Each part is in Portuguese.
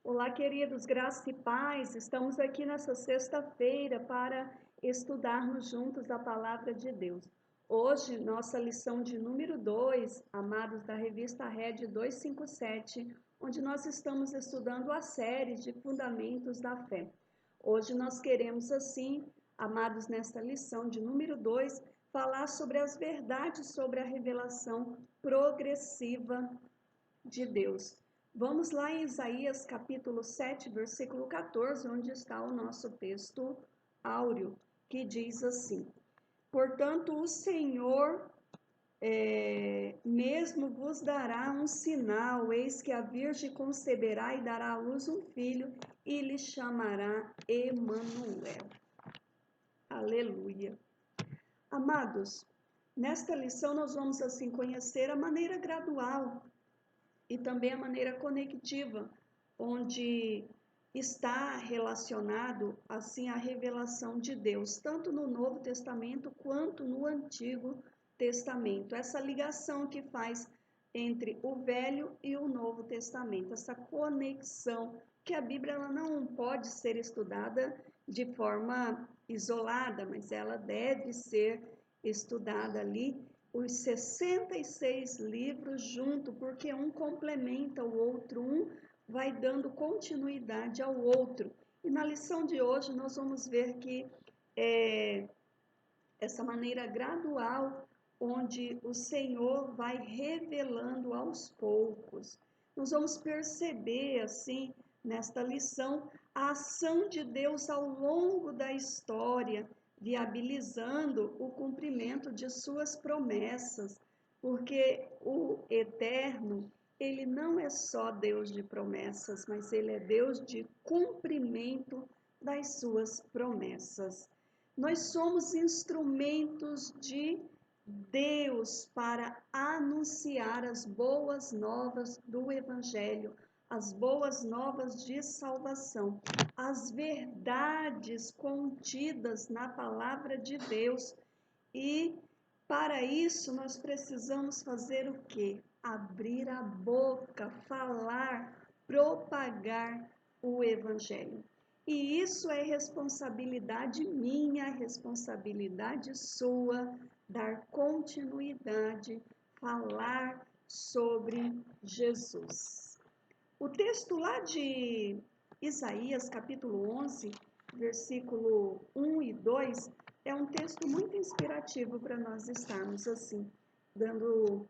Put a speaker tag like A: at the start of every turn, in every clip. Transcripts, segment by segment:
A: Olá, queridos, graça e paz. Estamos aqui nessa sexta-feira para estudarmos juntos a palavra de Deus. Hoje, nossa lição de número 2, amados da revista Red 257, onde nós estamos estudando a série de Fundamentos da Fé. Hoje nós queremos, assim, amados, nesta lição de número 2, falar sobre as verdades sobre a revelação progressiva de Deus. Vamos lá em Isaías capítulo 7, versículo 14, onde está o nosso texto áureo, que diz assim: Portanto, o Senhor mesmo vos dará um sinal, eis que a Virgem conceberá e dará à luz um filho, e lhe chamará Emanuel. Aleluia. Amados, nesta lição nós vamos assim conhecer a maneira gradual e também a maneira conectiva, onde está relacionado assim a revelação de Deus, tanto no Novo Testamento quanto no Antigo Testamento. Essa ligação que faz entre o Velho e o Novo Testamento, essa conexão que a Bíblia ela não pode ser estudada de forma isolada, mas ela deve ser estudada ali os 66 livros junto, porque um complementa o outro, um vai dando continuidade ao outro. E na lição de hoje nós vamos ver que essa maneira gradual, onde o Senhor vai revelando aos poucos. Nós vamos perceber, assim, nesta lição, a ação de Deus ao longo da história, viabilizando o cumprimento de suas promessas, porque o Eterno, ele não é só Deus de promessas, mas ele é Deus de cumprimento das suas promessas. Nós somos instrumentos de Deus para anunciar as boas novas do Evangelho, as boas novas de salvação, as verdades contidas na palavra de Deus. E para isso nós precisamos fazer o quê? Abrir a boca, falar, propagar o Evangelho. E isso é responsabilidade minha, responsabilidade sua, dar continuidade, falar sobre Jesus. O texto lá de Isaías, capítulo 11, versículo 1 e 2, é um texto muito inspirativo para nós estarmos assim, dando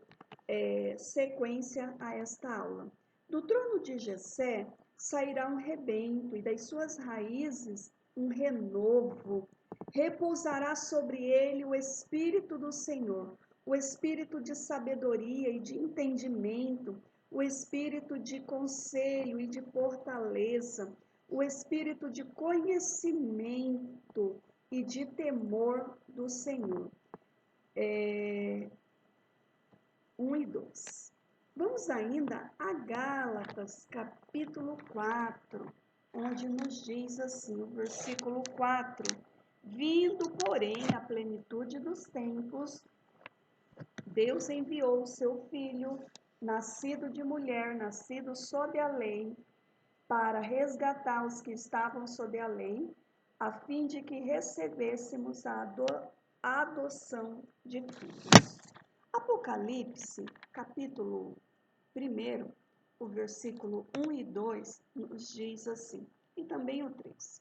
A: sequência a esta aula. Do trono de Jessé sairá um rebento, e das suas raízes um renovo. Repousará sobre ele o Espírito do Senhor, o Espírito de sabedoria e de entendimento, o Espírito de conselho e de fortaleza, o Espírito de conhecimento e de temor do Senhor. 1 e 2. Vamos ainda a Gálatas, capítulo 4, onde nos diz assim, o versículo 4: Vindo, porém, a plenitude dos tempos, Deus enviou o seu Filho, nascido de mulher, nascido sob a lei, para resgatar os que estavam sob a lei, a fim de que recebêssemos a adoção de filhos. Apocalipse, capítulo 1, o versículo 1 e 2, nos diz assim, e também o 3.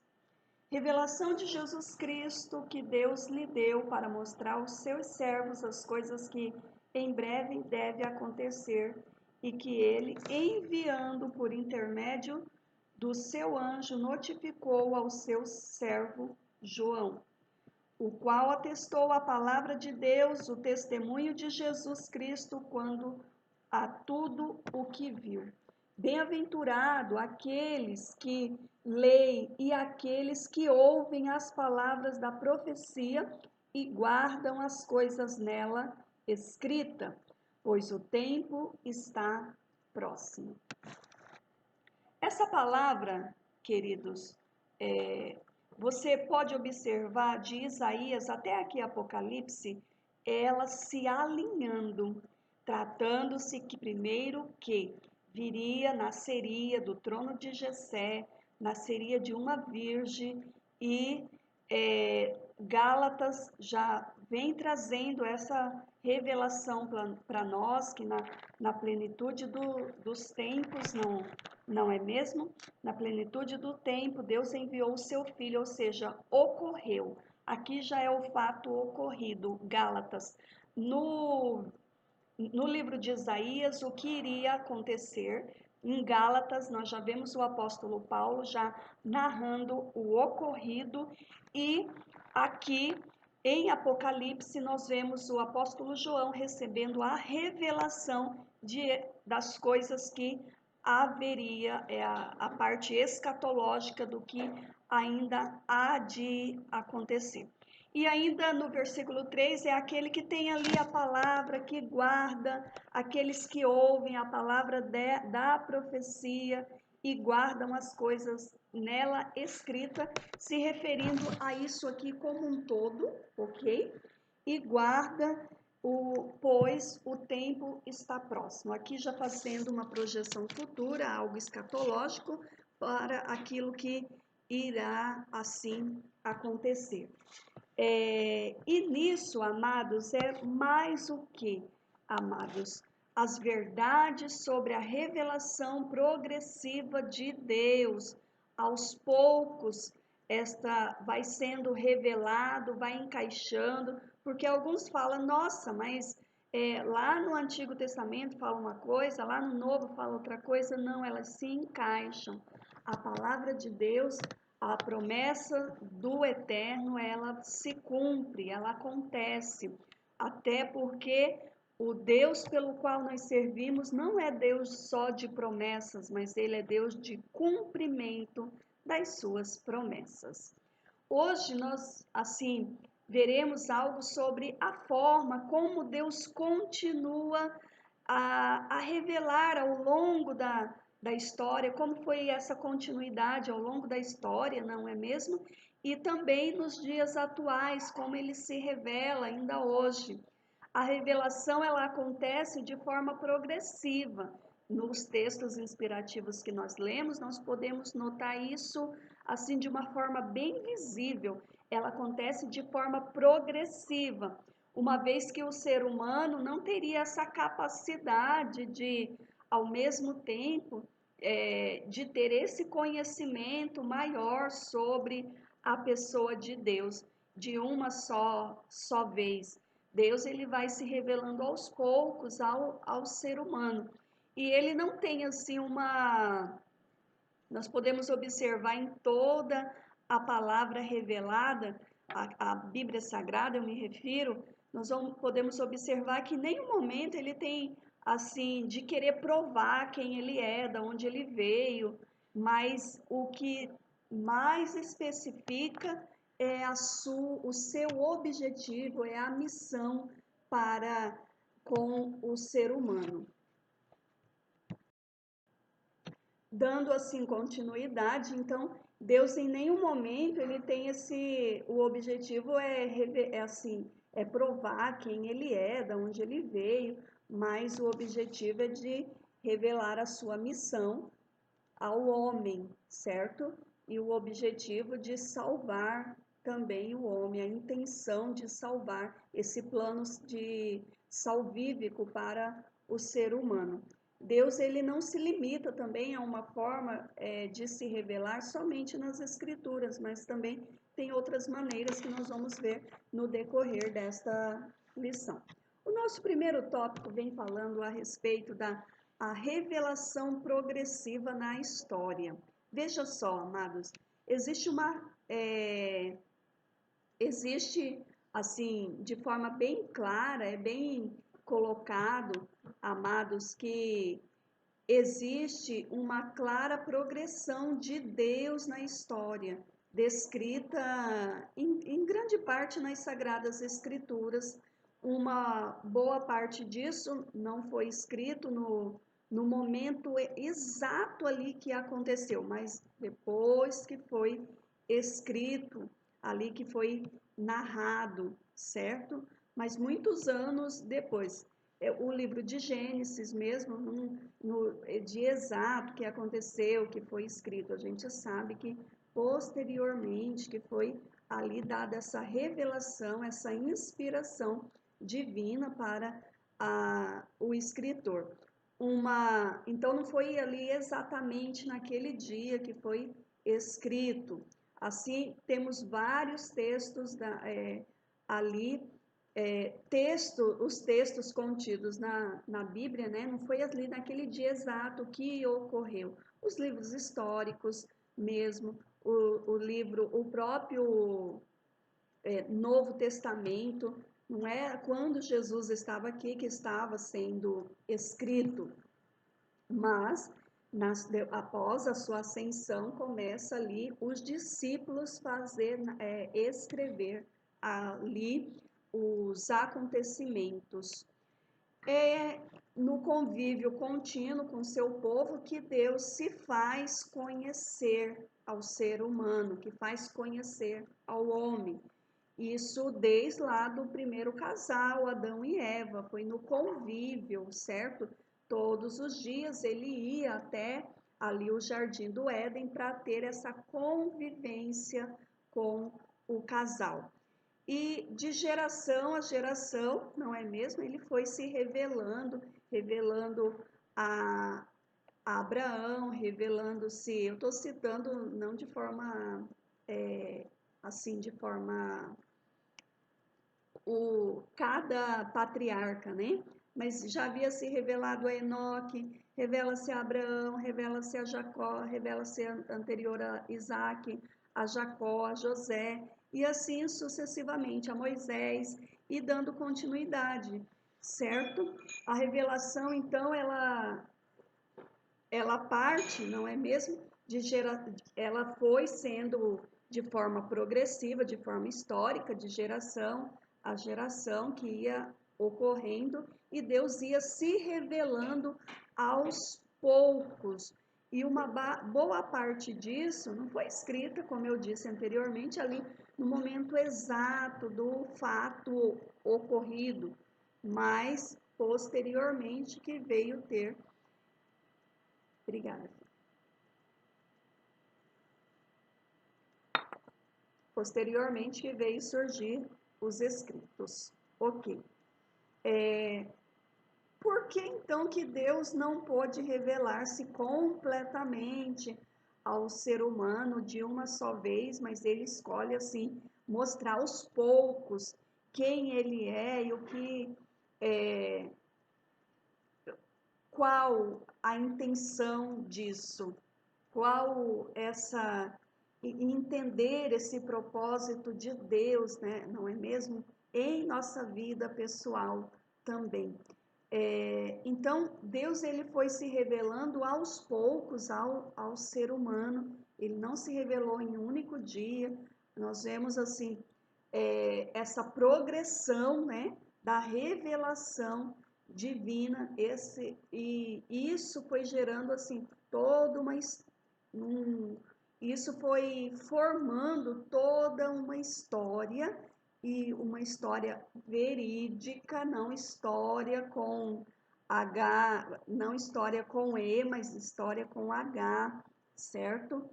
A: Revelação de Jesus Cristo que Deus lhe deu para mostrar aos seus servos as coisas que em breve deve acontecer e que ele, enviando por intermédio do seu anjo, notificou ao seu servo João, o qual atestou a palavra de Deus, o testemunho de Jesus Cristo, quando a tudo o que viu. Bem-aventurado aqueles que leem e aqueles que ouvem as palavras da profecia e guardam as coisas nela escrita, pois o tempo está próximo. Essa palavra, queridos, você pode observar de Isaías até aqui Apocalipse, ela se alinhando, tratando-se que primeiro que viria, nasceria do trono de Jessé, nasceria de uma virgem e Gálatas já vem trazendo essa revelação para nós, que na plenitude dos tempos, não é mesmo? Na plenitude do tempo, Deus enviou o seu Filho, ou seja, ocorreu. Aqui já é o fato ocorrido, Gálatas. No livro de Isaías, o que iria acontecer, em Gálatas, nós já vemos o apóstolo Paulo já narrando o ocorrido, e aqui em Apocalipse nós vemos o apóstolo João recebendo a revelação das coisas que haveria, a parte escatológica do que ainda há de acontecer. E ainda no versículo 3 é aquele que tem ali a palavra, que guarda, aqueles que ouvem a palavra da profecia e guardam as coisas nela escrita, se referindo a isso aqui como um todo, ok? E guarda, pois o tempo está próximo. Aqui já fazendo uma projeção futura, algo escatológico, para aquilo que irá assim acontecer. E nisso, amados, é mais o que, amados? As verdades sobre a revelação progressiva de Deus. Aos poucos, esta vai sendo revelado, vai encaixando, porque alguns falam, nossa, mas lá no Antigo Testamento fala uma coisa, lá no Novo fala outra coisa. Não, elas se encaixam. A palavra de Deus, a promessa do eterno, ela se cumpre, ela acontece, até porque o Deus pelo qual nós servimos não é Deus só de promessas, mas ele é Deus de cumprimento das suas promessas. Hoje nós, assim, veremos algo sobre a forma como Deus continua a revelar ao longo da história, como foi essa continuidade ao longo da história, não é mesmo? E também nos dias atuais, como ele se revela ainda hoje. A revelação, ela acontece de forma progressiva. Nos textos inspirativos que nós lemos, nós podemos notar isso assim de uma forma bem visível. Ela acontece de forma progressiva, uma vez que o ser humano não teria essa capacidade de, ao mesmo tempo, de ter esse conhecimento maior sobre a pessoa de Deus, de uma só vez. Deus, ele vai se revelando aos poucos ao ser humano. E ele não tem assim nós podemos observar em toda a palavra revelada, a Bíblia Sagrada, eu me refiro, podemos observar que em nenhum momento ele tem, assim, de querer provar quem ele é, de onde ele veio, mas o que mais especifica é o seu objetivo, é a missão para com o ser humano. Dando assim continuidade, então Deus em nenhum momento ele tem o objetivo é provar quem ele é, de onde ele veio, mas o objetivo é de revelar a sua missão ao homem, certo? E o objetivo de salvar também o homem, a intenção de salvar, esse plano de salvífico para o ser humano. Deus, ele não se limita também a uma forma de se revelar somente nas escrituras, mas também tem outras maneiras que nós vamos ver no decorrer desta lição. O nosso primeiro tópico vem falando a respeito da revelação progressiva na história. Veja só, amados, existe assim, de forma bem clara, é bem colocado, amados, que existe uma clara progressão de Deus na história, descrita em grande parte nas Sagradas Escrituras. Uma boa parte disso não foi escrito no momento exato ali que aconteceu, mas depois que foi escrito, ali que foi narrado, certo? Mas muitos anos depois. o livro de Gênesis mesmo, de exato que aconteceu, que foi escrito. A gente sabe que posteriormente que foi ali dada essa revelação, essa inspiração divina para o escritor. Então não foi ali exatamente naquele dia que foi escrito. Assim, temos vários textos ali os textos contidos na Bíblia, né, não foi ali naquele dia exato que ocorreu. Os livros históricos mesmo, o próprio Novo Testamento, não é quando Jesus estava aqui que estava sendo escrito, mas após a sua ascensão começa ali os discípulos escrever ali os acontecimentos. É no convívio contínuo com seu povo que Deus se faz conhecer ao ser humano, que faz conhecer ao homem. Isso desde lá do primeiro casal, Adão e Eva, foi no convívio, certo? Todos os dias ele ia até ali o Jardim do Éden para ter essa convivência com o casal. E de geração a geração, não é mesmo? Ele foi se revelando a Abraão, revelando-se. Eu estou citando não de forma assim, de forma cada patriarca, né? Mas já havia se revelado a Enoque, revela-se a Abraão, revela-se a Jacó, revela-se anterior a Isaac, a Jacó, a José, e assim sucessivamente a Moisés, e dando continuidade, certo? A revelação, então, ela parte, não é mesmo? Ela foi sendo de forma progressiva, de forma histórica, de geração a geração que ia ocorrendo e Deus ia se revelando aos poucos. E uma boa parte disso não foi escrita, como eu disse anteriormente, ali no momento exato do fato ocorrido, mas posteriormente que veio ter. Obrigada. Posteriormente que veio surgir os escritos. Ok. Por que então que Deus não pôde revelar-se completamente ao ser humano de uma só vez, mas ele escolhe assim mostrar aos poucos quem ele é e o que qual a intenção disso? Qual essa entender esse propósito de Deus, né? Não é mesmo? Em nossa vida pessoal também. Então, Deus ele foi se revelando aos poucos ao ser humano, ele não se revelou em um único dia. Nós vemos assim essa progressão, né, da revelação divina, e isso foi gerando assim toda isso foi formando toda uma história, e uma história verídica, não história com H, não história com E, mas história com H, certo?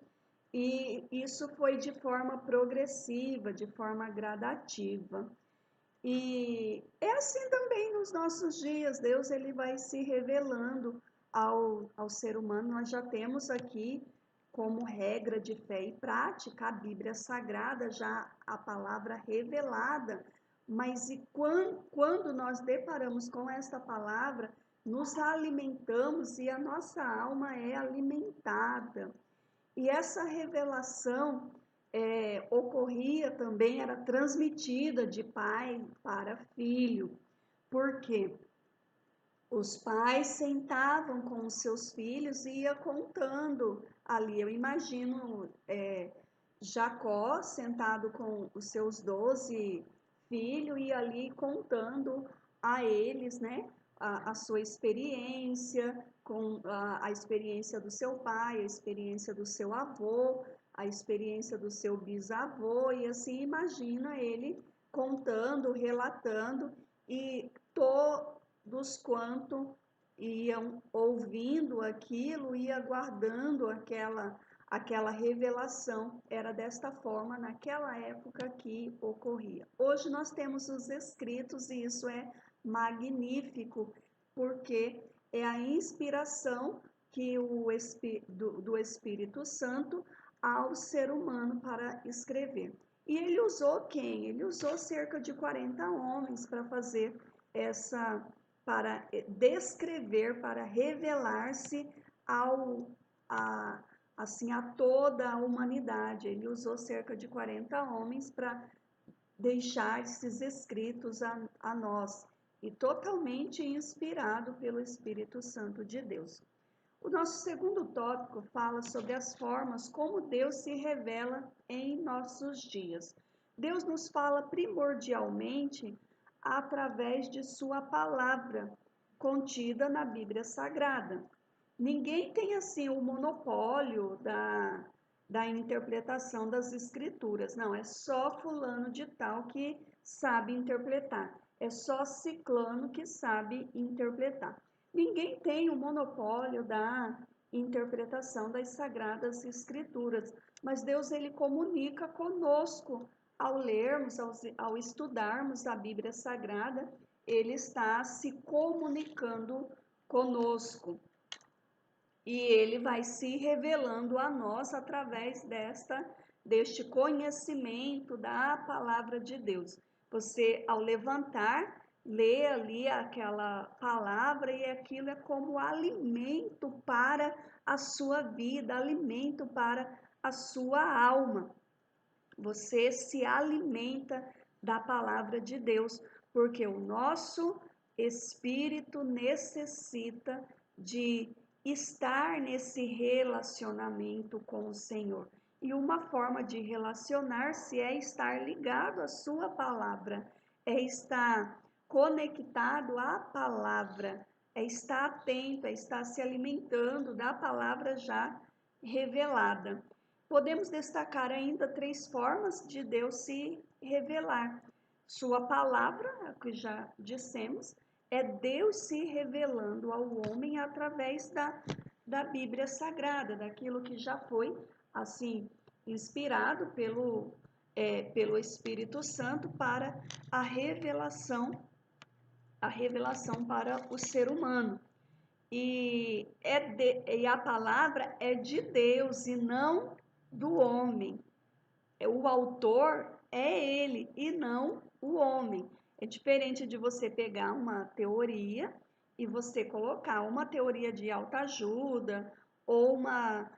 A: E isso foi de forma progressiva, de forma gradativa. E é assim também nos nossos dias, Deus ele vai se revelando ao ser humano. Nós já temos aqui como regra de fé e prática a Bíblia Sagrada, já a palavra revelada, mas quando nós deparamos com esta palavra, nos alimentamos e a nossa alma é alimentada. E essa revelação ocorria também, era transmitida de pai para filho, porque os pais sentavam com os seus filhos e ia contando ali. Eu imagino Jacó sentado com os seus 12 filhos e ali contando a eles, né, a sua experiência, com a experiência do seu pai, a experiência do seu avô, a experiência do seu bisavô, e assim imagina ele contando, relatando, e dos quantos iam ouvindo aquilo e aguardando aquela revelação. Era desta forma naquela época que ocorria. Hoje nós temos os escritos e isso é magnífico, porque é a inspiração que do Espírito Santo ao ser humano para escrever. E ele usou quem? Ele usou cerca de 40 homens para fazer para descrever, para revelar-se a toda a humanidade. Ele usou cerca de 40 homens para deixar esses escritos a nós, e totalmente inspirado pelo Espírito Santo de Deus. O nosso segundo tópico fala sobre as formas como Deus se revela em nossos dias. Deus nos fala primordialmente através de sua palavra, contida na Bíblia Sagrada. Ninguém tem assim o monopólio da interpretação das Escrituras. Não, é só fulano de tal que sabe interpretar. É só ciclano que sabe interpretar. Ninguém tem o monopólio da interpretação das Sagradas Escrituras, mas Deus ele comunica conosco ao lermos, ao estudarmos a Bíblia Sagrada, ele está se comunicando conosco. E ele vai se revelando a nós através deste conhecimento da palavra de Deus. Você, ao levantar, lê ali aquela palavra e aquilo é como alimento para a sua vida, alimento para a sua alma. Você se alimenta da palavra de Deus, porque o nosso espírito necessita de estar nesse relacionamento com o Senhor. E uma forma de relacionar-se é estar ligado à sua palavra, é estar conectado à palavra, é estar atento, é estar se alimentando da palavra já revelada. Podemos destacar ainda 3 formas de Deus se revelar. Sua palavra, que já dissemos, é Deus se revelando ao homem através da Bíblia Sagrada, daquilo que já foi, assim, inspirado pelo Espírito Santo para a revelação para o ser humano. E a palavra é de Deus e não do homem. O autor é ele e não o homem. É diferente de você pegar uma teoria e você colocar uma teoria de autoajuda ou uma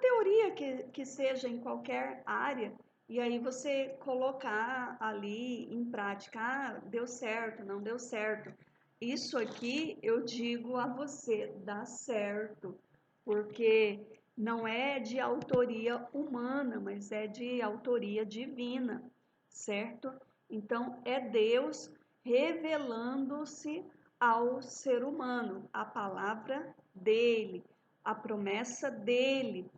A: teoria que seja em qualquer área, e aí você colocar ali em prática, deu certo, não deu certo. Isso aqui eu digo a você, dá certo, porque não é de autoria humana, mas é de autoria divina, certo? Então é Deus revelando-se ao ser humano, a palavra dele, a promessa dele,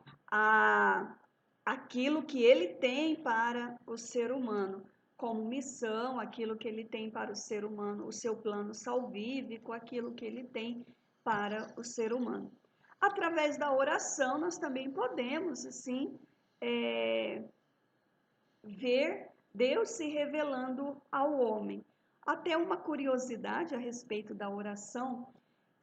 A: aquilo que ele tem para o ser humano como missão, aquilo que ele tem para o ser humano, o seu plano salvífico, aquilo que ele tem para o ser humano. Através da oração, nós também podemos, assim, ver Deus se revelando ao homem. Até uma curiosidade a respeito da oração,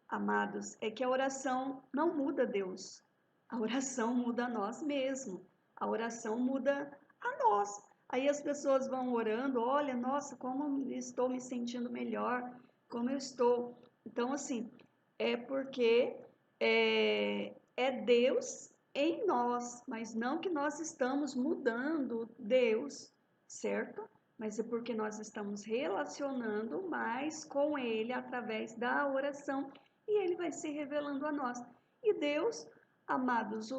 A: amados, é que a oração não muda Deus. A oração muda a nós mesmos. A oração muda a nós. Aí as pessoas vão orando, olha, nossa, como estou me sentindo melhor, como eu estou. Então, assim, é porque é Deus em nós, mas não que nós estamos mudando Deus, certo? Mas é porque nós estamos relacionando mais com Ele através da oração e Ele vai se revelando a nós. E Deus, amados,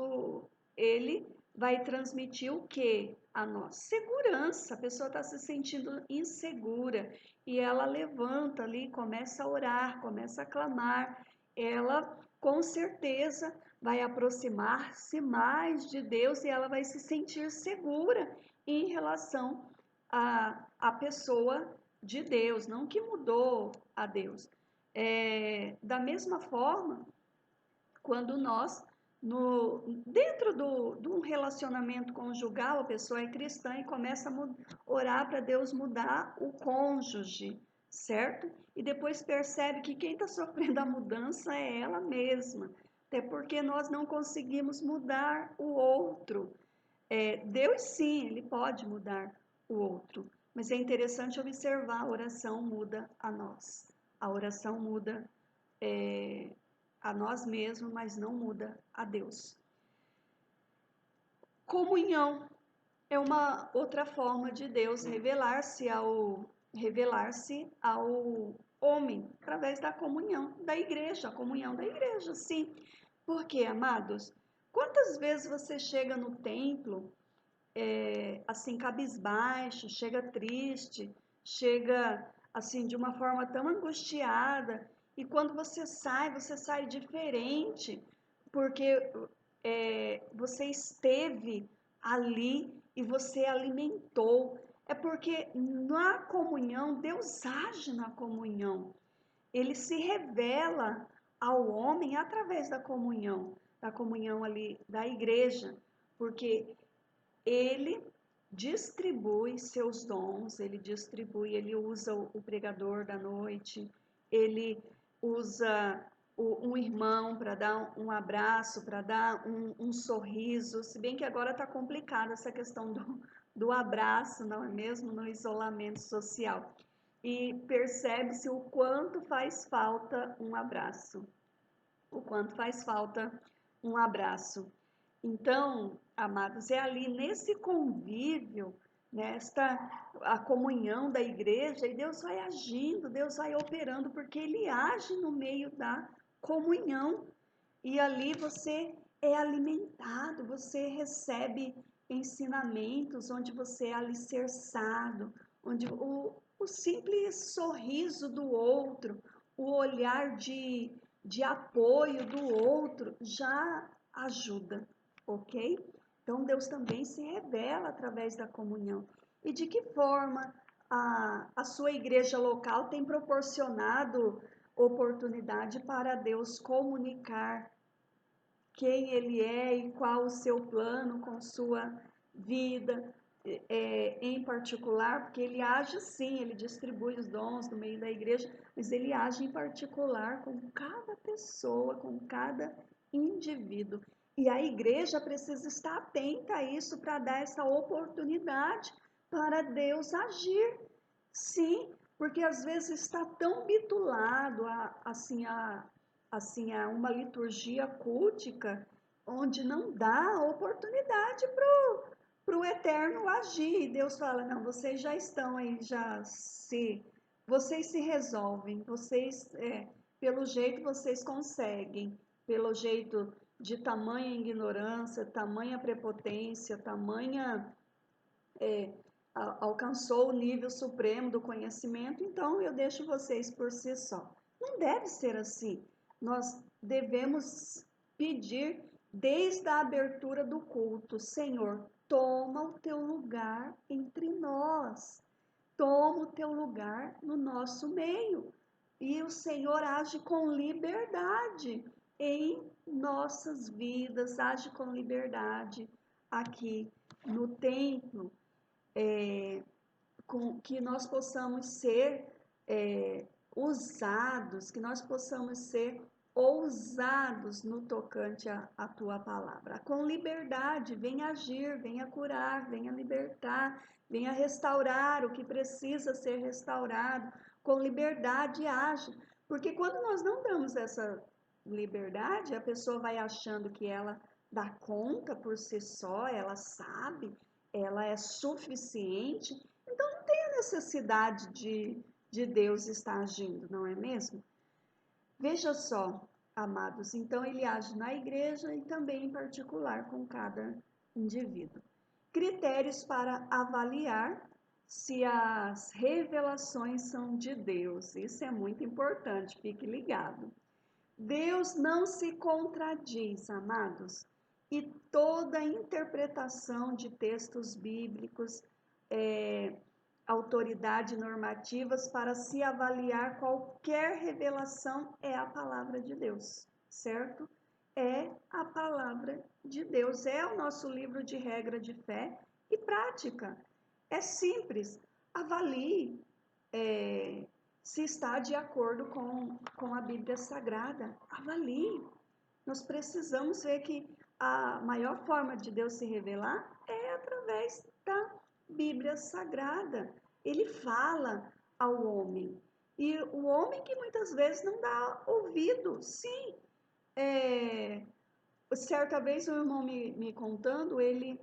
A: Ele vai transmitir o que a nós? Segurança. A pessoa está se sentindo insegura e ela levanta ali, começa a orar, começa a clamar. Ela com certeza vai aproximar-se mais de Deus e ela vai se sentir segura em relação à pessoa de Deus, não que mudou a Deus. Da mesma forma, quando nós, dentro de um relacionamento conjugal, a pessoa é cristã e começa a orar para Deus mudar o cônjuge, certo? E depois percebe que quem está sofrendo a mudança é ela mesma, até porque nós não conseguimos mudar o outro. Deus sim, ele pode mudar o outro, mas é interessante observar, a oração muda a nós. A oração muda a nós mesmos, mas não muda a Deus. Comunhão é uma outra forma de Deus revelar-se ao homem através da comunhão da igreja, a comunhão da igreja, sim. Porque, amados, quantas vezes você chega no templo assim, cabisbaixo, chega triste, chega assim de uma forma tão angustiada, e quando você sai diferente, porque você esteve ali e você alimentou. É porque na comunhão, Deus age na comunhão. Ele se revela ao homem através da comunhão ali da igreja, porque ele distribui seus dons, ele usa o pregador da noite, ele usa um irmão para dar um abraço, para dar um sorriso, se bem que agora está complicada essa questão do abraço, não é mesmo? No isolamento social. E percebe-se o quanto faz falta um abraço, o quanto faz falta um abraço. Então, amados, é ali nesse convívio, a comunhão da igreja, e Deus vai agindo, Deus vai operando, porque Ele age no meio da comunhão. E ali você é alimentado, você recebe ensinamentos, onde você é alicerçado, onde o simples sorriso do outro, o olhar de apoio do outro já ajuda, ok? Então Deus também se revela através da comunhão. E de que forma a sua igreja local tem proporcionado oportunidade para Deus comunicar quem Ele é e qual o seu plano com sua vida, em particular, porque Ele age sim, Ele distribui os dons no meio da igreja, mas Ele age em particular com cada pessoa, com cada indivíduo. E a igreja precisa estar atenta a isso para dar essa oportunidade para Deus agir. Sim, porque às vezes está tão bitulado a uma liturgia cultica, onde não dá oportunidade para o Eterno agir. E Deus fala, não, vocês já estão aí, vocês se resolvem, pelo jeito vocês conseguem, pelo jeito de tamanha ignorância, tamanha prepotência, alcançou o nível supremo do conhecimento, então eu deixo vocês por si só. Não deve ser assim. Nós devemos pedir desde a abertura do culto, Senhor, toma o teu lugar entre nós, toma o teu lugar no nosso meio. E o Senhor age com liberdade em nossas vidas, age com liberdade aqui no templo, que nós possamos ser usados, que nós possamos ser ousados no tocante à tua palavra. Com liberdade, venha agir, venha curar, venha libertar, venha restaurar o que precisa ser restaurado. Com liberdade, age. Porque quando nós não damos essa liberdade, a pessoa vai achando que ela dá conta por si só, ela sabe, ela é suficiente, então não tem a necessidade de Deus estar agindo, não é mesmo? Veja só, amados, então ele age na igreja e também em particular com cada indivíduo. Critérios para avaliar se as revelações são de Deus. Isso é muito importante, fique ligado. Deus não se contradiz, amados, e toda interpretação de textos bíblicos autoridade normativas para se avaliar qualquer revelação é a palavra de Deus, certo? É a palavra de Deus, é o nosso livro de regra de fé e prática. É simples, avalie se está de acordo com a Bíblia Sagrada, avalie. Nós precisamos ver que a maior forma de Deus se revelar é através da Bíblia Sagrada. Ele fala ao homem. E o homem que muitas vezes não dá ouvido. Sim, certa vez um irmão me contando, ele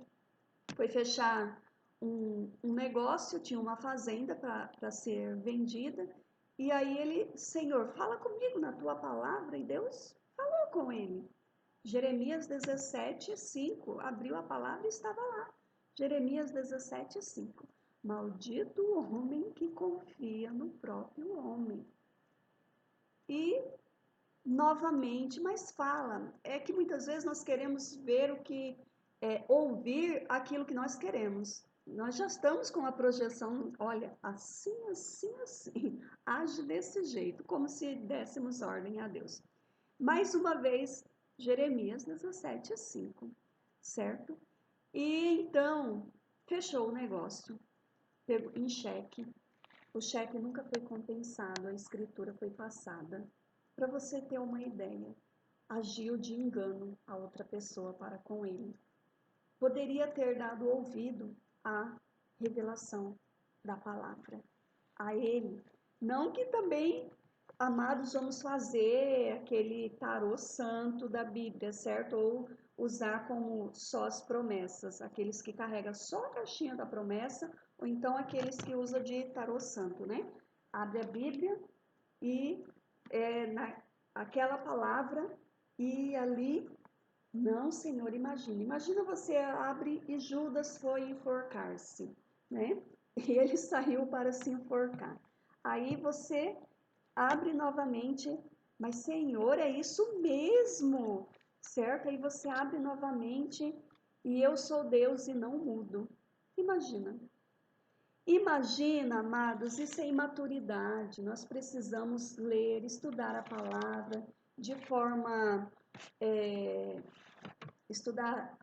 A: foi fechar um negócio, tinha uma fazenda para ser vendida. E aí ele, Senhor, fala comigo na tua palavra. E Deus falou com ele. Jeremias 17:5, abriu a palavra e estava lá. Jeremias 17:5. Maldito o homem que confia no próprio homem. E, novamente, mas fala, é que muitas vezes nós queremos ver o que, ouvir aquilo que nós queremos. Nós já estamos com a projeção, olha, assim, assim, assim, age desse jeito, como se dessemos ordem a Deus. Mais uma vez, Jeremias 17:5, certo? E então, fechou o negócio, pegou em cheque. O cheque nunca foi compensado, a escritura foi passada. Para você ter uma ideia, agiu de engano a outra pessoa para com ele. Poderia ter dado ouvido à revelação da palavra, a ele. Não que também, amados, vamos fazer aquele tarô santo da Bíblia, certo? Ou usar como só as promessas, aqueles que carregam só a caixinha da promessa, ou então aqueles que usam de tarô santo, né? Abre a Bíblia e aquela palavra e ali, não, Senhor, imagina você abre e Judas foi enforcar-se, né? E ele saiu para se enforcar. Aí você abre novamente, mas Senhor, é isso mesmo, certo? Aí você abre novamente e eu sou Deus e não mudo. Imagina. Imagina, amados, isso é imaturidade. Nós precisamos ler, estudar a palavra de forma. Estudar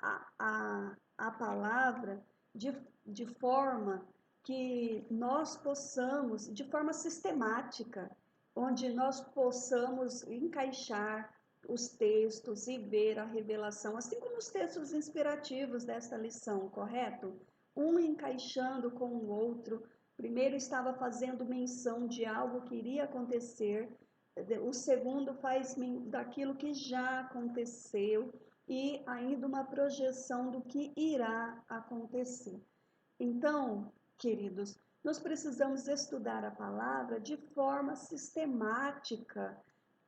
A: a palavra de forma que nós possamos, de forma sistemática, onde nós possamos encaixar os textos e ver a revelação, assim como os textos inspirativos desta lição, correto? Um encaixando com o outro. Primeiro estava fazendo menção de algo que iria acontecer, o segundo faz daquilo que já aconteceu e ainda uma projeção do que irá acontecer. Então, queridos, nós precisamos estudar a palavra de forma sistemática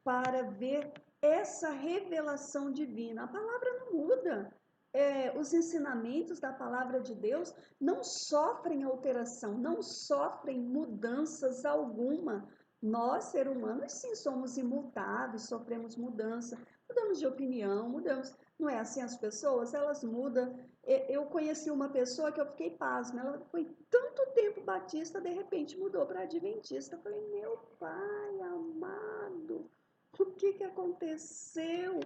A: para ver essa revelação divina. A palavra não muda. Os ensinamentos da palavra de Deus não sofrem alteração, não sofrem mudanças alguma. Nós, seres humanos, sim, somos imutáveis, sofremos mudança, mudamos de opinião, mudamos. Não é assim as pessoas? Elas mudam. Eu conheci uma pessoa que eu fiquei pasma, ela foi tanto tempo batista, de repente mudou para adventista. Eu falei, meu pai amado, o que aconteceu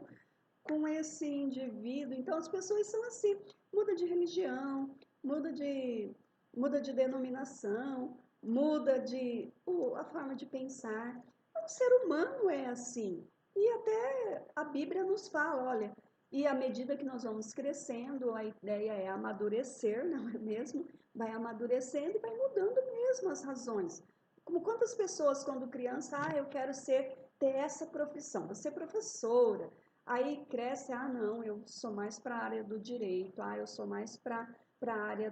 A: com esse indivíduo? Então as pessoas são assim, muda de religião, muda de denominação, muda a forma de pensar. O ser humano é assim. E até a Bíblia nos fala, olha, e à medida que nós vamos crescendo, a ideia é amadurecer, não é mesmo? Vai amadurecendo e vai mudando mesmo as razões. Como quantas pessoas, quando criança, eu quero ter essa profissão, vou ser professora. Aí cresce, não, eu sou mais para a área do direito, eu sou mais para a área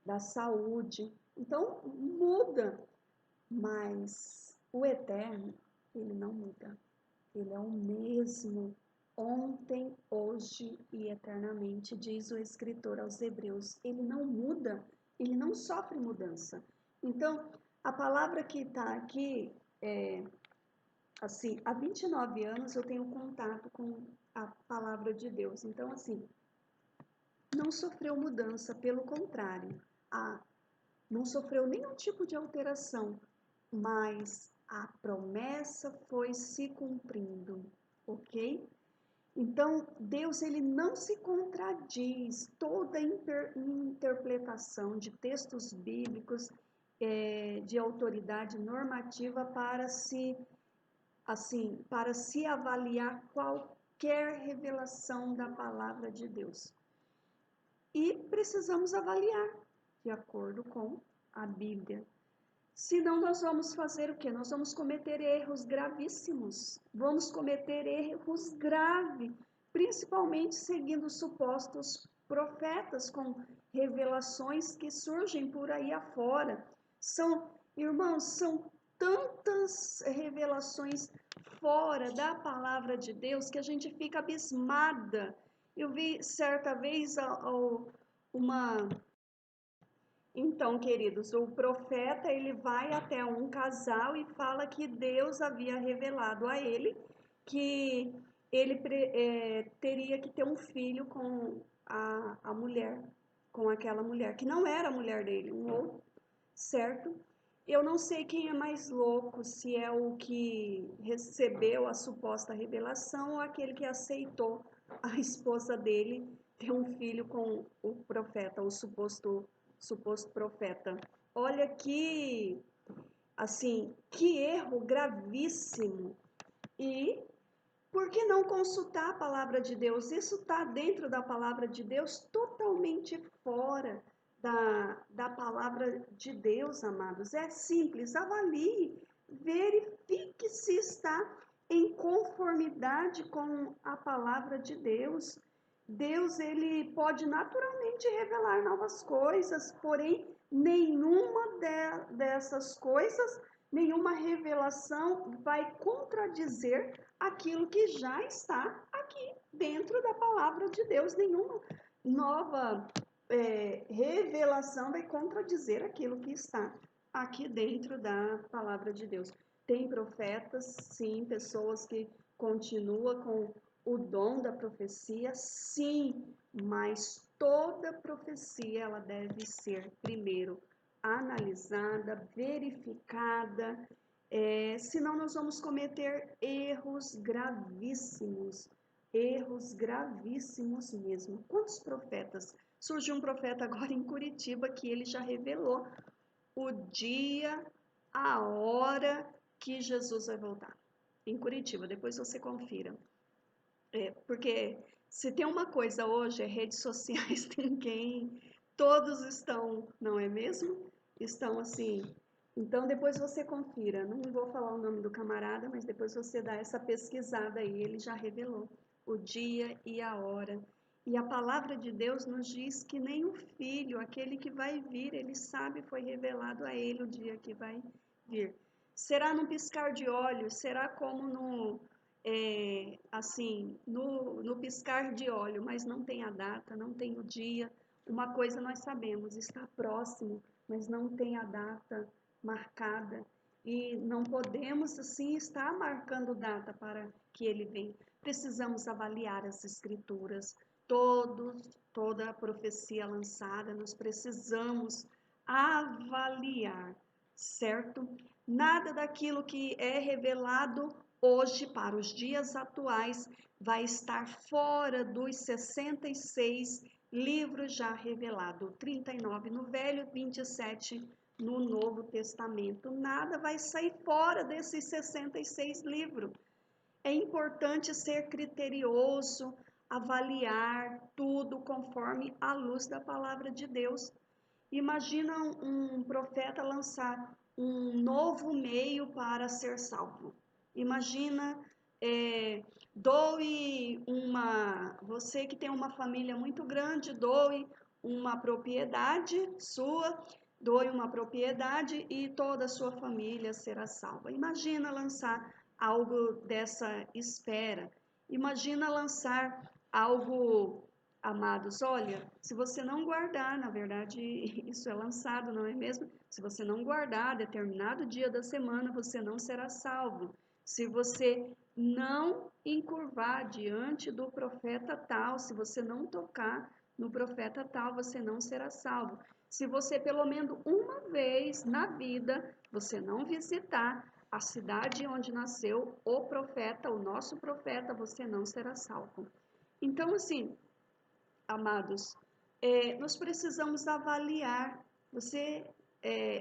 A: da saúde. Então, muda, mas o eterno, ele não muda. Ele é o mesmo ontem, hoje e eternamente, diz o escritor aos Hebreus. Ele não muda, ele não sofre mudança. Então, a palavra que está aqui, assim, há 29 anos eu tenho contato com a palavra de Deus. Então, assim, não sofreu mudança, pelo contrário, não sofreu nenhum tipo de alteração, mas a promessa foi se cumprindo, ok? Então, Deus ele não se contradiz. Toda interpretação de textos bíblicos de autoridade normativa para se avaliar qualquer revelação da palavra de Deus. E precisamos avaliar de acordo com a Bíblia. Senão nós vamos fazer o quê? Nós vamos cometer erros gravíssimos. Vamos cometer erros graves, principalmente seguindo supostos profetas com revelações que surgem por aí afora. Irmãos, são tantas revelações fora da palavra de Deus que a gente fica abismada. Eu vi certa vez uma Então, queridos, o profeta ele vai até um casal e fala que Deus havia revelado a ele que ele teria que ter um filho com a mulher, com aquela mulher, que não era a mulher dele, um outro, certo? Eu não sei quem é mais louco, se é o que recebeu a suposta revelação ou aquele que aceitou a esposa dele ter um filho com o profeta, o suposto profeta. Olha que erro gravíssimo. E por que não consultar a palavra de Deus? Isso está dentro da palavra de Deus, totalmente fora da palavra de Deus, amados. É simples, avalie, verifique se está em conformidade com a palavra de Deus. Deus, ele pode naturalmente revelar novas coisas, porém, nenhuma dessas coisas, nenhuma revelação vai contradizer aquilo que já está aqui dentro da palavra de Deus. Nenhuma nova revelação vai contradizer aquilo que está aqui dentro da palavra de Deus. Tem profetas, sim, pessoas que continuam com o dom da profecia, sim, mas toda profecia ela deve ser primeiro analisada, verificada, senão nós vamos cometer erros gravíssimos mesmo. Quantos profetas? Surgiu um profeta agora em Curitiba que ele já revelou o dia, a hora que Jesus vai voltar. Em Curitiba, depois você confira. Porque se tem uma coisa hoje, é redes sociais, todos estão, não é mesmo? Estão assim. Então depois você confira, não vou falar o nome do camarada, mas depois você dá essa pesquisada aí, ele já revelou o dia e a hora. E a palavra de Deus nos diz que nem o filho, aquele que vai vir, ele sabe, foi revelado a ele o dia que vai vir. Será num piscar de olhos, será como no piscar de olho, mas não tem a data, não tem o dia. Uma coisa nós sabemos, está próximo, mas não tem a data marcada. E não podemos, assim, estar marcando data para que ele venha. Precisamos avaliar as escrituras, toda a profecia lançada, nós precisamos avaliar, certo? Nada daquilo que é revelado hoje para os dias atuais vai estar fora dos 66 livros já revelados, 39 no Velho, 27 no Novo Testamento. Nada vai sair fora desses 66 livros. É importante ser criterioso, avaliar tudo conforme a luz da palavra de Deus. Imagina um profeta lançar um novo meio para ser salvo. Imagina, você que tem uma família muito grande, doe uma propriedade sua, doe uma propriedade e toda a sua família será salva. Imagina lançar algo dessa espera. Imagina lançar algo, amados, olha, se você não guardar, na verdade isso é lançado, não é mesmo? Se você não guardar determinado dia da semana, você não será salvo. Se você não encurvar diante do profeta tal, se você não tocar no profeta tal, você não será salvo. Se você pelo menos uma vez na vida, você não visitar a cidade onde nasceu o profeta, o nosso profeta, você não será salvo. Então, assim, amados, nós precisamos avaliar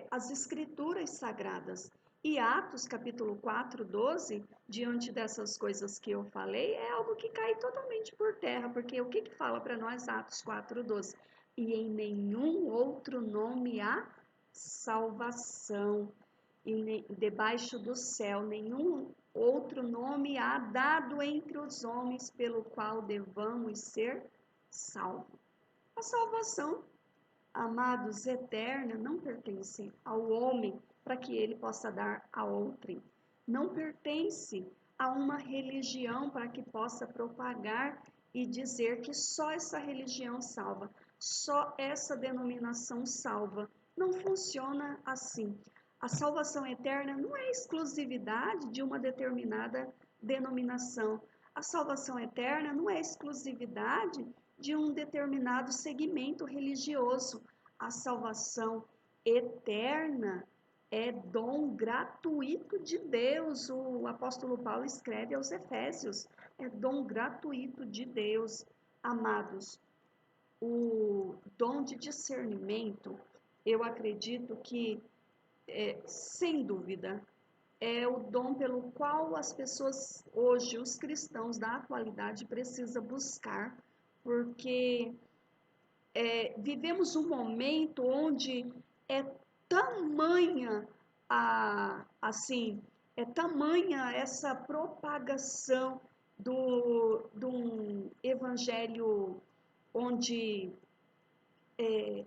A: as escrituras sagradas. E Atos capítulo 4, 12, diante dessas coisas que eu falei, é algo que cai totalmente por terra, porque o que fala para nós Atos 4, 12? E em nenhum outro nome há salvação, e debaixo do céu nenhum outro nome há dado entre os homens pelo qual devamos ser salvos. A salvação, amados, eterna, não pertence ao homem para que ele possa dar a outrem. Não pertence a uma religião para que possa propagar e dizer que só essa religião salva, só essa denominação salva. Não funciona assim. A salvação eterna não é exclusividade de uma determinada denominação. A salvação eterna não é exclusividade de um determinado segmento religioso. A salvação eterna é dom gratuito de Deus. O apóstolo Paulo escreve aos Efésios: é dom gratuito de Deus. Amados, o dom de discernimento, eu acredito que, sem dúvida, é o dom pelo qual as pessoas hoje, os cristãos da atualidade, precisam buscar, porque vivemos um momento onde é tamanha é tamanha essa propagação do evangelho onde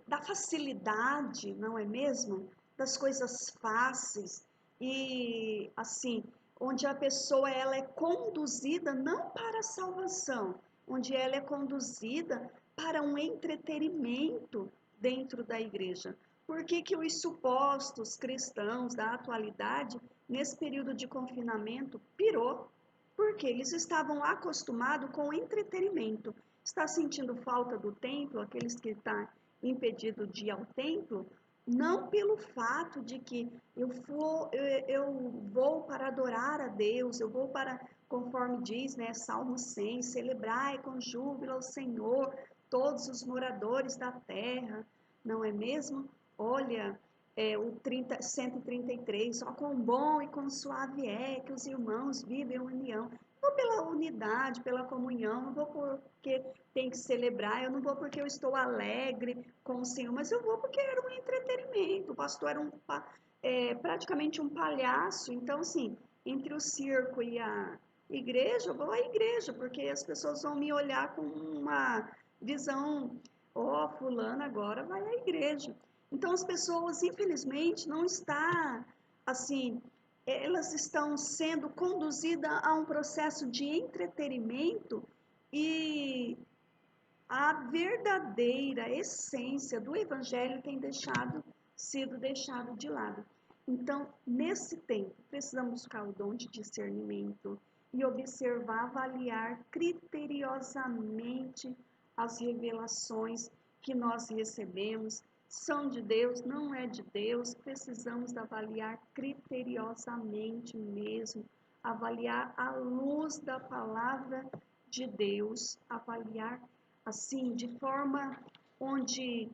A: da facilidade, não é mesmo? Das coisas fáceis e assim, onde a pessoa ela é conduzida não para a salvação, onde ela é conduzida para um entretenimento dentro da igreja. Por que que os supostos cristãos da atualidade, nesse período de confinamento, pirou? Porque eles estavam acostumados com o entretenimento. Está sentindo falta do templo, aqueles que estão impedidos de ir ao templo, não pelo fato de que eu vou para adorar a Deus, eu vou para, conforme diz, né, Salmo 100, celebrai com júbilo ao Senhor todos os moradores da terra, não é mesmo? Olha, o 133, ó, quão bom e quão suave é que os irmãos vivem em união. Não pela unidade, pela comunhão, não vou porque tem que celebrar, eu não vou porque eu estou alegre com o Senhor, mas eu vou porque era um entretenimento, o pastor era praticamente um palhaço, então assim, entre o circo e a igreja, eu vou à igreja, porque as pessoas vão me olhar com uma visão, ó, fulano agora vai à igreja. Então as pessoas, infelizmente, não está assim, elas estão sendo conduzidas a um processo de entretenimento e a verdadeira essência do evangelho tem sido deixado de lado. Então, nesse tempo, precisamos buscar o dom de discernimento e observar, avaliar criteriosamente as revelações que nós recebemos. São de Deus, não é de Deus, precisamos avaliar criteriosamente mesmo, avaliar à luz da palavra de Deus, avaliar assim, de forma onde,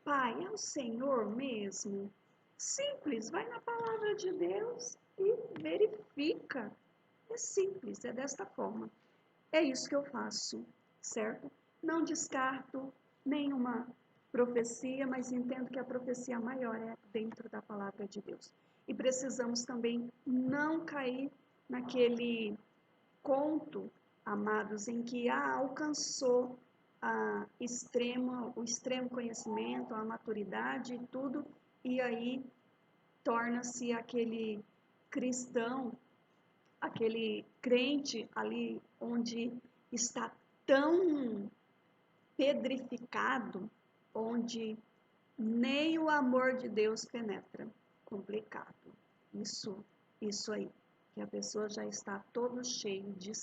A: Pai, é o Senhor mesmo. Simples, vai na palavra de Deus e verifica. É simples, é desta forma. É isso que eu faço, certo? Não descarto nenhuma profecia, mas entendo que a profecia maior é dentro da palavra de Deus. E precisamos também não cair naquele conto, amados, em que alcançou o extremo conhecimento, a maturidade e tudo, e aí torna-se aquele cristão, aquele crente ali onde está tão pedrificado, onde nem o amor de Deus penetra. Complicado. Isso aí, que a pessoa já está todo cheio de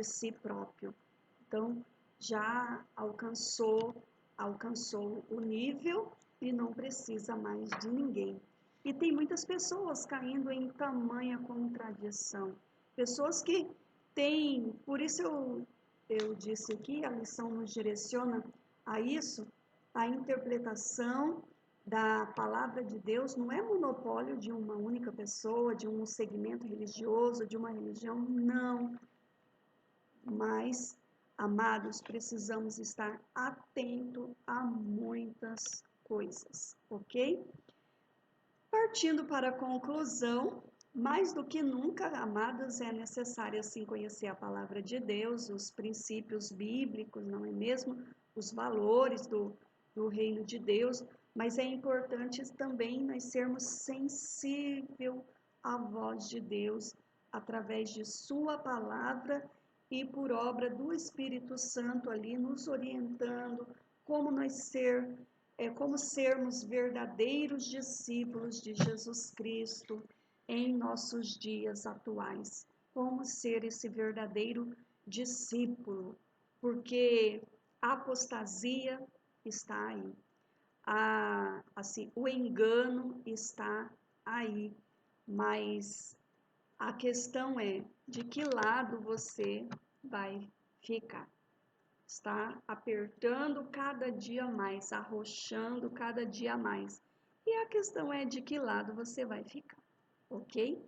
A: si próprio. Então, já alcançou o nível e não precisa mais de ninguém. E tem muitas pessoas caindo em tamanha contradição. Pessoas que têm, por isso eu disse aqui, a lição nos direciona a isso, a interpretação da palavra de Deus não é monopólio de uma única pessoa, de um segmento religioso, de uma religião, não. Mas, amados, precisamos estar atentos a muitas coisas, ok? Partindo para a conclusão, mais do que nunca, amados, é necessário assim conhecer a palavra de Deus, os princípios bíblicos, não é mesmo? Os valores do reino de Deus, mas é importante também nós sermos sensíveis à voz de Deus, através de sua palavra e por obra do Espírito Santo ali nos orientando como sermos verdadeiros discípulos de Jesus Cristo em nossos dias atuais. Como ser esse verdadeiro discípulo, porque a apostasia está aí. O engano está aí, mas a questão é de que lado você vai ficar. Está apertando cada dia mais, arrochando cada dia mais. E a questão é de que lado você vai ficar, ok?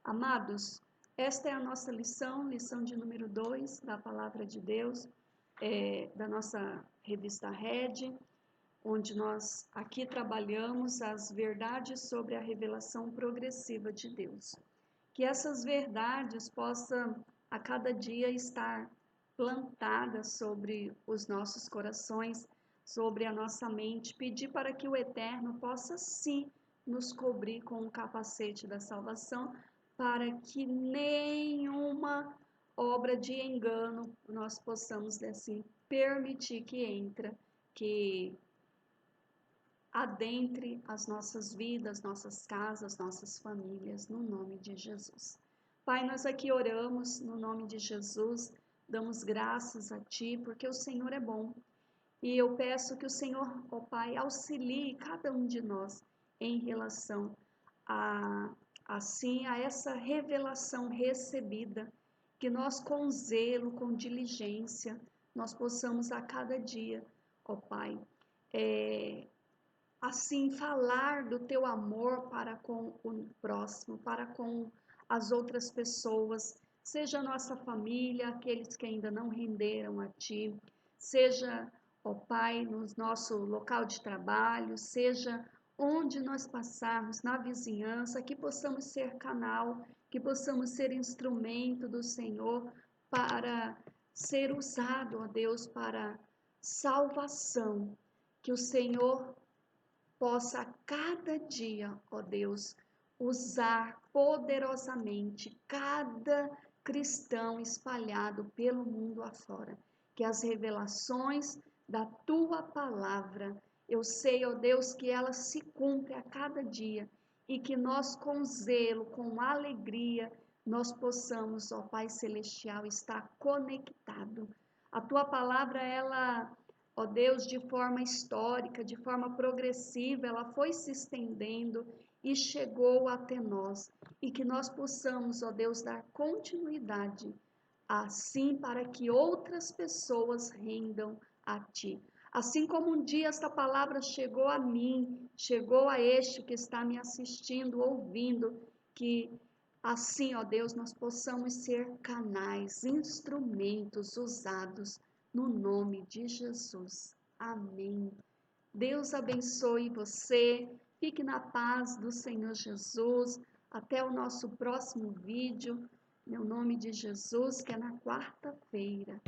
A: Amados, esta é a nossa lição de número 2 da Palavra de Deus, da nossa revista Red, onde nós aqui trabalhamos as verdades sobre a revelação progressiva de Deus. Que essas verdades possam a cada dia estar plantadas sobre os nossos corações, sobre a nossa mente, pedir para que o Eterno possa sim nos cobrir com o capacete da salvação, para que nenhuma obra de engano nós possamos assim permitir que adentre as nossas vidas, nossas casas, nossas famílias, no nome de Jesus. Pai, nós aqui oramos no nome de Jesus, damos graças a Ti, porque o Senhor é bom. E eu peço que o Senhor, ó Pai, auxilie cada um de nós em relação a essa revelação recebida, que nós com zelo, com diligência, nós possamos a cada dia, ó Pai, assim falar do teu amor para com o próximo, para com as outras pessoas, seja a nossa família, aqueles que ainda não renderam a Ti, seja, ó Pai, no nosso local de trabalho, seja onde nós passarmos, na vizinhança, que possamos ser canal, que possamos ser instrumento do Senhor para ser usado, ó Deus, para salvação, que o Senhor possa a cada dia, ó Deus, usar poderosamente cada cristão espalhado pelo mundo afora. Que as revelações da Tua palavra, eu sei, ó Deus, que ela se cumpre a cada dia e que nós com zelo, com alegria, nós possamos, ó Pai Celestial, estar conectado. A Tua palavra, ela, ó Deus, de forma histórica, de forma progressiva, ela foi se estendendo e chegou até nós. E que nós possamos, ó Deus, dar continuidade assim para que outras pessoas rendam a Ti. Assim como um dia esta palavra chegou a mim, chegou a este que está me assistindo, ouvindo, que assim, ó Deus, nós possamos ser canais, instrumentos usados no nome de Jesus. Amém. Deus abençoe você. Fique na paz do Senhor Jesus. Até o nosso próximo vídeo. Meu nome de Jesus, que é na quarta-feira.